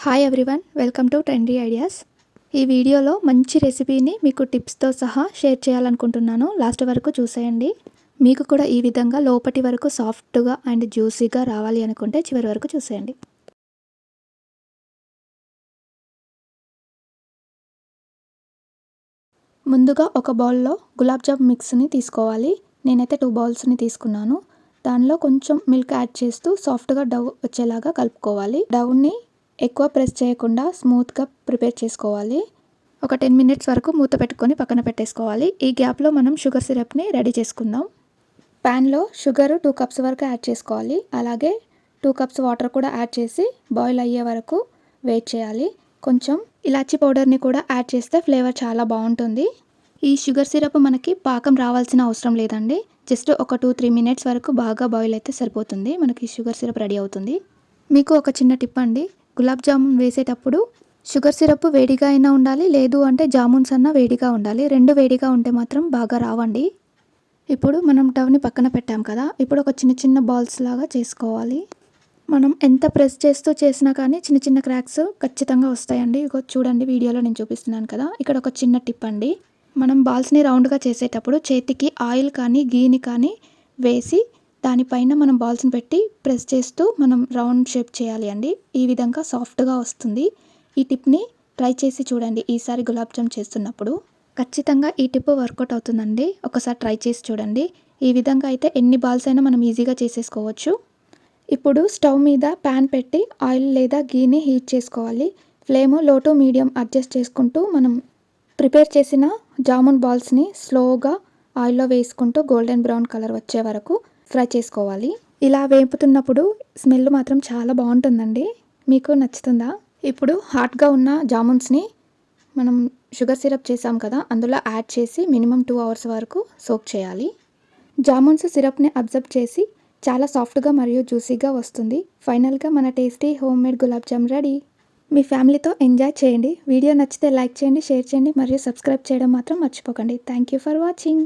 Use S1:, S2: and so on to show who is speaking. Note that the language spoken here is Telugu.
S1: Hi everyone, welcome to trendy ideas. ఈ వీడియోలో మంచి రెసిపీని మీకు టిప్స్తో సహా షేర్ చేయాలనుకుంటున్నాను. లాస్ట్ వరకు చూసేయండి. మీకు కూడా ఈ విధంగా లోపటి వరకు సాఫ్ట్గా అండ్ జ్యూసీగా రావాలి అనుకుంటే చివరి వరకు చూసేయండి. ముందుగా ఒక బౌల్లో గులాబ్ జామ్ మిక్స్ని తీసుకోవాలి. నేనైతే 2 బౌల్స్ని తీసుకున్నాను. దానిలో కొంచెం మిల్క్ యాడ్ చేస్తూ సాఫ్ట్గా డవ్ వచ్చేలాగా కలుపుకోవాలి. డవ్ని ఎక్కువ ప్రెస్ చేయకుండా స్మూత్గా ప్రిపేర్ చేసుకోవాలి. ఒక 10 మినిట్స్ వరకు మూత పెట్టుకొని పక్కన పెట్టేసుకోవాలి. ఈ గ్యాప్లో మనం షుగర్ సిరప్ని రెడీ చేసుకుందాం. ప్యాన్లో షుగర్ 2 కప్స్ వరకు యాడ్ చేసుకోవాలి. అలాగే 2 కప్స్ వాటర్ కూడా యాడ్ చేసి బాయిల్ అయ్యే వరకు వెయిట్ చేయాలి. కొంచెం ఇలాచీ పౌడర్ని కూడా యాడ్ చేస్తే ఫ్లేవర్ చాలా బాగుంటుంది. ఈ షుగర్ సిరప్ మనకి పాకం రావాల్సిన అవసరం లేదండి. జస్ట్ ఒక 2-3 మినిట్స్ వరకు బాగా బాయిల్ అయితే సరిపోతుంది. మనకి షుగర్ సిరప్ రెడీ అవుతుంది. మీకు ఒక చిన్న టిప్ అండి, గులాబ్ జామున్ వేసేటప్పుడు షుగర్ సిరప్ వేడిగా అయినా ఉండాలి, లేదు అంటే జామున్స్ అన్నా వేడిగా ఉండాలి. 2 వేడిగా ఉంటే మాత్రం బాగా రావండి. ఇప్పుడు మనం డవ్ని పక్కన పెట్టాం కదా, ఇప్పుడు ఒక చిన్న చిన్న బాల్స్ లాగా చేసుకోవాలి. మనం ఎంత ప్రెస్ చేస్తూ చేసినా కానీ చిన్న చిన్న క్రాక్స్ ఖచ్చితంగా వస్తాయండి. ఇగో చూడండి, వీడియోలో నేను చూపిస్తున్నాను కదా. ఇక్కడ ఒక చిన్న టిప్ అండి, మనం బాల్స్ని రౌండ్గా చేసేటప్పుడు చేతికి ఆయిల్ కానీ గీని కానీ వేసి దానిపైన మనం బాల్స్ని పెట్టి ప్రెస్ చేస్తూ మనం రౌండ్ షేప్ చేయాలి అండి. ఈ విధంగా సాఫ్ట్గా వస్తుంది. ఈ టిప్ని ట్రై చేసి చూడండి ఈసారి గులాబ్ జామ్ చేస్తున్నప్పుడు. ఖచ్చితంగా ఈ టిప్ వర్కౌట్ అవుతుందండి. ఒకసారి ట్రై చేసి చూడండి. ఈ విధంగా అయితే ఎన్ని బాల్స్ అయినా మనం ఈజీగా చేసేసుకోవచ్చు. ఇప్పుడు స్టవ్ మీద ప్యాన్ పెట్టి ఆయిల్ లేదా గీని హీట్ చేసుకోవాలి. ఫ్లేమ్ లో టు మీడియం అడ్జస్ట్ చేసుకుంటూ మనం ప్రిపేర్ చేసిన జామున్ బాల్స్ని స్లోగా ఆయిల్లో వేసుకుంటూ గోల్డెన్ బ్రౌన్ కలర్ వచ్చే వరకు ఫ్రై చేసుకోవాలి. ఇలా వేపుతున్నప్పుడు స్మెల్ మాత్రం చాలా బాగుంటుందండి. మీకు నచ్చుతుందా? ఇప్పుడు హాట్గా ఉన్న జామున్స్ని మనం షుగర్ సిరప్ చేసాం కదా, అందులో యాడ్ చేసి మినిమం 2 అవర్స్ వరకు సోక్ చేయాలి. జామున్స్ సిరప్ని అబ్జర్వ్ చేసి చాలా సాఫ్ట్గా మరియు జ్యూసీగా వస్తుంది. ఫైనల్గా మన tasty homemade gulab jam ready. మీ ఫ్యామిలీతో ఎంజాయ్ చేయండి. వీడియో నచ్చితే లైక్ చేయండి, షేర్ చేయండి మరియు సబ్స్క్రైబ్ చేయడం మాత్రం మర్చిపోకండి. Thank you for watching.